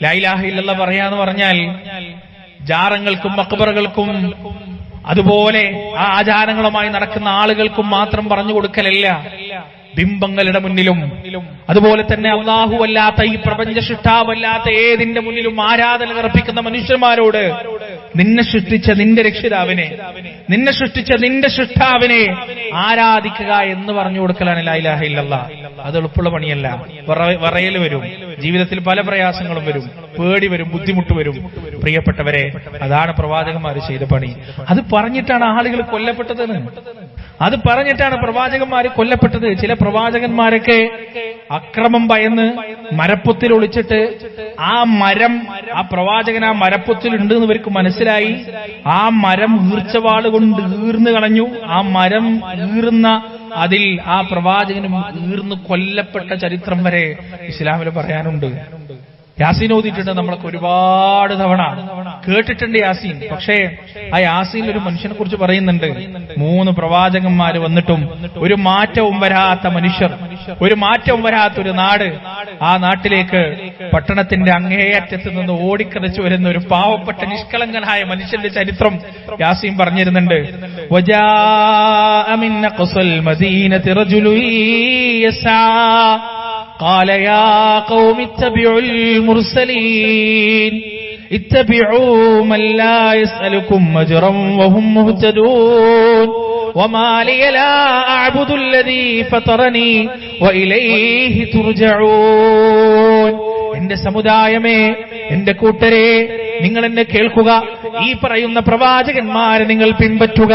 ലാ ഇലാഹ ഇല്ലല്ലാഹ് പറയാന്ന് പറഞ്ഞാൽ ജാറങ്ങൾക്കും മഖ്ബറകൾക്കും അതുപോലെ ആ ആചാരങ്ങളുമായി നടക്കുന്ന ആളുകൾക്കും മാത്രം പറഞ്ഞു കൊടുക്കലല്ല. ബിംബങ്ങളുടെ മുന്നിലും അതുപോലെ തന്നെ അല്ലാഹു അല്ലാത്ത ഈ പ്രപഞ്ച സൃഷ്ടാവല്ലാത്ത ഏതിന്റെ മുന്നിലും ആരാധന അർപ്പിക്കുന്ന മനുഷ്യന്മാരോട് നിന്നെ സൃഷ്ടിച്ച നിന്റെ രക്ഷിതാവിനെ, നിന്നെ സൃഷ്ടിച്ച നിന്റെ സൃഷ്ടാവിനെ ആരാധിക്കുക എന്ന് പറഞ്ഞു കൊടുക്കലാണ് ലാ ഇലാഹ ഇല്ലല്ലാഹ്. അത് എളുപ്പമുള്ള പണിയല്ല. വറയൽ വരും, ജീവിതത്തിൽ പല പ്രയാസങ്ങളും വരും, പേടി വരും, ബുദ്ധിമുട്ട് വരും. പ്രിയപ്പെട്ടവരെ, അതാണ് പ്രവാചകന്മാർ ചെയ്ത പണി. അത് പറഞ്ഞിട്ടാണ് ആളുകൾ കൊല്ലപ്പെട്ടതെന്ന്, അത് പറഞ്ഞിട്ടാണ് പ്രവാചകന്മാർ കൊല്ലപ്പെട്ടത്. ചില പ്രവാചകന്മാരൊക്കെ അക്രമം ഭയന്ന് മരപ്പൊത്തിൽ ഒളിച്ചിട്ട് ആ മരം, ആ പ്രവാചകൻ ആ മരപ്പൊത്തിൽ ഉണ്ട് എന്ന് ഇവർക്ക് മനസ്സിലായി. ആ മരം ഈർച്ചവാള് കൊണ്ട് ഈർന്നു കളഞ്ഞു. ആ മരം ഈർന്ന അതിൽ ആ പ്രവാചകനും ഈർന്ന് കൊല്ലപ്പെട്ട ചരിത്രം വരെ ഇസ്ലാമിൽ പറയാനുണ്ട്. യാസീൻ ഓതിയിട്ടുണ്ട് നമ്മളൊക്കെ ഒരുപാട് തവണ കേട്ടിട്ടുണ്ട് യാസീൻ. പക്ഷേ ആ യാസീനിൽ ഒരു മനുഷ്യനെ കുറിച്ച് പറയുന്നുണ്ട്. 3 പ്രവാചകന്മാർ വന്നിട്ടും ഒരു മാറ്റവും വരാത്ത മനുഷ്യർ, ഒരു മാറ്റവും വരാത്തൊരു നാട്. ആ നാട്ടിലേക്ക് പട്ടണത്തിന്റെ അങ്ങേയറ്റത്ത് നിന്ന് ഓടിക്കറിച്ചു വരുന്ന ഒരു പാവപ്പെട്ട നിഷ്കളങ്കനായ മനുഷ്യന്റെ ചരിത്രം യാസീൻ പറഞ്ഞിരുന്നുണ്ട്. വജാഅ മിൻ അഖ്സൽ മദീനതി റജുലുൻ യസ്ആ قال يا قوم اتبعوا المرسلين اتبعوا من لا يسألكم أجرا وهم مهتدون وما لي لا أعبد الذي فطرني وإليه ترجعون. എന്റെ സമുദായമേ, എന്റെ കൂട്ടരെ, നിങ്ങൾ എന്നെ കേൾക്കുക. ഈ പറയുന്ന പ്രവാചകന്മാരെ നിങ്ങൾ പിൻപറ്റുക.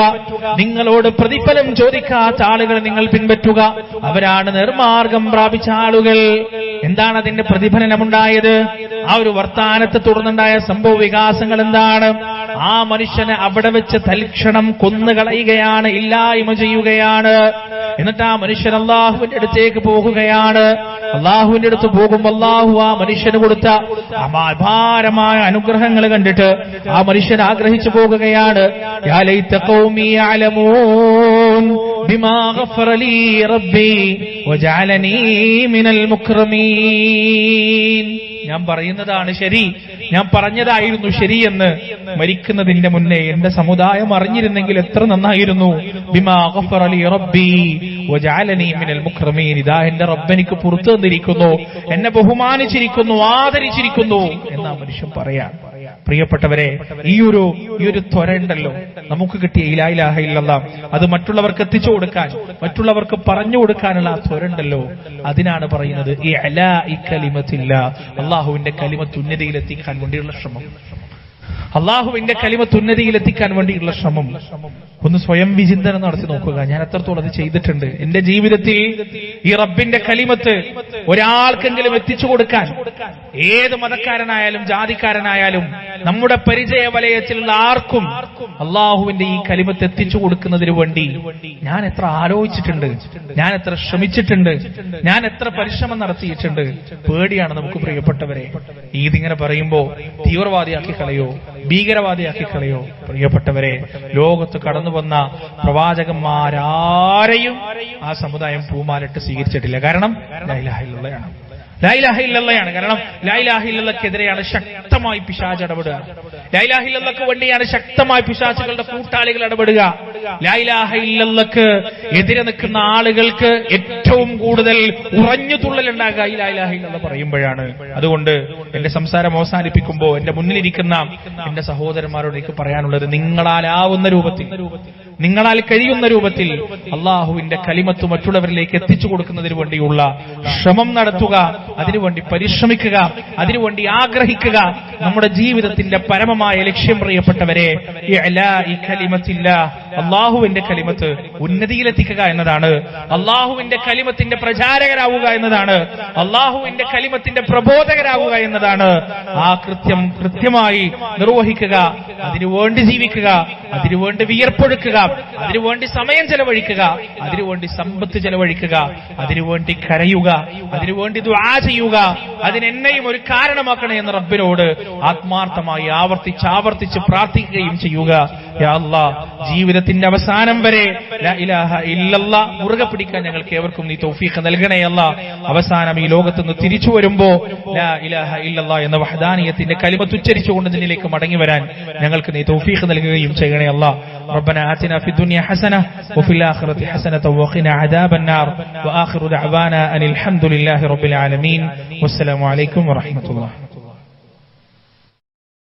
നിങ്ങളോട് പ്രതിഫലം ചോദിക്കാത്ത ആളുകളെ നിങ്ങൾ പിൻപറ്റുക. അവരാണ് നിർമാർഗം പ്രാപിച്ച ആളുകൾ. എന്താണ് അതിന്റെ പ്രതിഫലനമുണ്ടായത്? ആ ഒരു വർത്താനത്തെ തുടർന്നുണ്ടായ സംഭവ വികാസങ്ങൾ എന്താണ്? ആ മനുഷ്യനെ അവിടെ വെച്ച് തൽക്ഷണം കൊന്നുകളയുകയാണ്, ഇല്ലായ്മ ചെയ്യുകയാണ്. എന്നിട്ട് ആ മനുഷ്യൻ അള്ളാഹുവിന്റെ അടുത്തേക്ക് പോകുകയാണ്. അള്ളാഹുവിന്റെ അടുത്ത് പോകുമ്പോൾ അള്ളാഹു ആ മനുഷ്യന് കൊടുത്ത അപാരമായ അനുഗ്രഹങ്ങൾ കണ്ടിട്ട് ആ മനുഷ്യൻ ആഗ്രഹിച്ചു പോകുകയാണ്. യാ ലൈത ഖൗമി യഅലമൂൻ ബിമാ ഗഫറ ലീ റബ്ബി വജഅലനീ മിനൽ മുക്രമീൻ. ഞാൻ പറയുന്നതാണ് ശരി, ഞാൻ പറഞ്ഞതായിരുന്നു ശരിയെന്ന് മരിക്കുന്നതിന്റെ മുന്നേ എന്റെ സമുദായം അറിഞ്ഞിരുന്നെങ്കിൽ എത്ര നന്നായിരുന്നു. ബിമാ ഗഫറ ലീ റബ്ബി വജഅലനീ മിനൽ മുക്രമീൻ. ഇതാ എന്റെ റബ്ബ് എനിക്ക് പുറത്തു തന്നിരിക്കുന്നു, എന്നെ ബഹുമാനിച്ചിരിക്കുന്നു, ആദരിച്ചിരിക്കുന്നു എന്നാ മനുഷ്യൻ പറയാൻ. പ്രിയപ്പെട്ടവരെ, ഈ ഒരു ത്വര ഉണ്ടല്ലോ നമുക്ക് കിട്ടിയ ലാ ഇലാഹ ഇല്ലല്ലാഹ്, അത് മറ്റുള്ളവർക്ക് എത്തിച്ചു കൊടുക്കാൻ, മറ്റുള്ളവർക്ക് പറഞ്ഞു കൊടുക്കാനുള്ള ആ ത്വര ഉണ്ടല്ലോ, അതിനാണ് പറയുന്നത് ഇഅലാഇ കലിമത്തില്ലാ, അള്ളാഹുവിന്റെ കലിമത്ത് ഉന്നതിയിലെത്തിക്കാൻ വേണ്ടിയുള്ള ശ്രമം. അള്ളാഹുവിന്റെ കലിമത്ത് ഉന്നതിയിലെത്തിക്കാൻ വേണ്ടിയുള്ള ശ്രമം. ഒന്ന് സ്വയം വിചിന്തനം നടത്തി നോക്കുക. ഞാൻ എത്രത്തോളം അത് ചെയ്തിട്ടുണ്ട് എന്റെ ജീവിതത്തിൽ. ഈ റബ്ബിന്റെ കലിമത്ത് ഒരാൾക്കെങ്കിലും എത്തിച്ചു കൊടുക്കാൻ, ഏത് മതക്കാരനായാലും ജാതിക്കാരനായാലും നമ്മുടെ പരിചയ വലയത്തിലുള്ള ആർക്കും അള്ളാഹുവിന്റെ ഈ കലിമത്ത് എത്തിച്ചു കൊടുക്കുന്നതിന് വേണ്ടി ഞാൻ എത്ര ആലോചിച്ചിട്ടുണ്ട്, ഞാൻ എത്ര ശ്രമിച്ചിട്ടുണ്ട്, ഞാൻ എത്ര പരിശ്രമം നടത്തിയിട്ടുണ്ട്. പേടിയാണ് നമുക്ക് പ്രിയപ്പെട്ടവരെ. ഇതിങ്ങനെ പറയുമ്പോ തീവ്രവാദിയാക്കി കളയോ, ഭീകരവാദിയാക്കി കളയോ? പ്രിയപ്പെട്ടവരെ, ലോകത്ത് കടന്നു വന്ന പ്രവാചകന്മാരാരെയും ആ സമുദായം പൂമാലിട്ട് സ്വീകരിച്ചിട്ടില്ല. കാരണം ലാ ഇലാഹ ഇല്ലല്ലാഹ്, ലാ ഇലാഹ ഇല്ലല്ലാഹ്. കാരണം ലാ ഇലാഹ ഇല്ലല്ലാഹ്ക്കെതിരെയാണ് ശക്തമായി പിശാച് ഇടപെടുക. ലാ ഇലാഹ ഇല്ലല്ലാഹ്ക്ക് വേണ്ടിയാണ് ശക്തമായി പിശാചുകളുടെ കൂട്ടാളികൾ ഇടപെടുക. ലാ ഇലാഹ ഇല്ലല്ലാഹ്ക്ക് എതിരെ നിൽക്കുന്ന ആളുകൾക്ക് ഏറ്റവും കൂടുതൽ ഉറഞ്ഞു തുള്ളലുണ്ടാകുക ഈ ലാ ഇലാഹ ഇല്ലല്ലാഹ് പറയുമ്പോഴാണ്. അതുകൊണ്ട് എന്റെ സംസാരം അവസാനിപ്പിക്കുമ്പോ എന്റെ മുന്നിലിരിക്കുന്ന എന്റെ സഹോദരന്മാരോട് എനിക്ക് പറയാനുള്ളത്, നിങ്ങളാലാവുന്ന രൂപത്തിൽ, നിങ്ങളാൽ കഴിയുന്ന രൂപത്തിൽ അള്ളാഹുവിന്റെ കലിമത്ത് മറ്റുള്ളവരിലേക്ക് എത്തിച്ചു കൊടുക്കുന്നതിന് വേണ്ടിയുള്ള ശ്രമം നടത്തുക, അതിനുവേണ്ടി പരിശ്രമിക്കുക, അതിനുവേണ്ടി ആഗ്രഹിക്കുക. നമ്മുടെ ജീവിതത്തിന്റെ പരമമായ ലക്ഷ്യം പ്രിയപ്പെട്ടവരെ ഇഅലാഇ കലിമത്തില്ലാഹ്, അള്ളാഹുവിന്റെ കലിമത്ത് ഉന്നതിയിലെത്തിക്കുക എന്നതാണ്. അള്ളാഹുവിന്റെ കലിമത്തിന്റെ പ്രചാരകരാവുക എന്നതാണ്. അള്ളാഹുവിന്റെ കലിമത്തിന്റെ പ്രബോധകരാവുക എന്നതാണ്. ആ കൃത്യമായി നിർവഹിക്കുക, അതിനുവേണ്ടി ജീവിക്കുക, അതിനുവേണ്ടി വിയർപ്പൊഴുക്കുക, അതിനുവേണ്ടി സമയം ചെലവഴിക്കുക, അതിനുവേണ്ടി സമ്പത്ത് ചെലവഴിക്കുക, അതിനുവേണ്ടി കരയുക, അതിനുവേണ്ടി ദുആ ചെയ്യുക. അതിനെന്നെയും ഒരു കാരണമാക്കണേ എന്ന് റബ്ബിനോട് ആത്മാർത്ഥമായി ആവർത്തിച്ച് പ്രാർത്ഥിക്കുകയും ചെയ്യുക. യാ അല്ലാഹ്, ജീവിതത്തിന്റെ അവസാനം വരെ ലാ ഇലാഹ ഇല്ലല്ലാഹ് മുറുകെ പിടിക്കാൻ ഞങ്ങൾക്ക് ഏവർക്കും നീ തൗഫീഖ് നൽകണേ അല്ലാഹ്. അവസാനം ഈ ലോകത്തുനിന്ന് തിരിച്ചു വരുമ്പോ ലാ ഇലാഹ ഇല്ലല്ലാഹ് എന്ന വഹദാനിയത്തിന്റെ കലിമത്ത് ഉച്ചരിച്ചുകൊണ്ട് നിന്നിലേക്ക് മടങ്ങി വരാൻ ഞങ്ങൾക്ക് നീ തൗഫീഖ് നൽകുകയും ചെയ്യണേ അല്ലാഹ്. ربنا آتنا في الدنيا حسنة وفي الآخرة حسنة وقنا عذاب النار وآخر دعوانا أن الحمد لله رب العالمين والسلام عليكم ورحمة الله.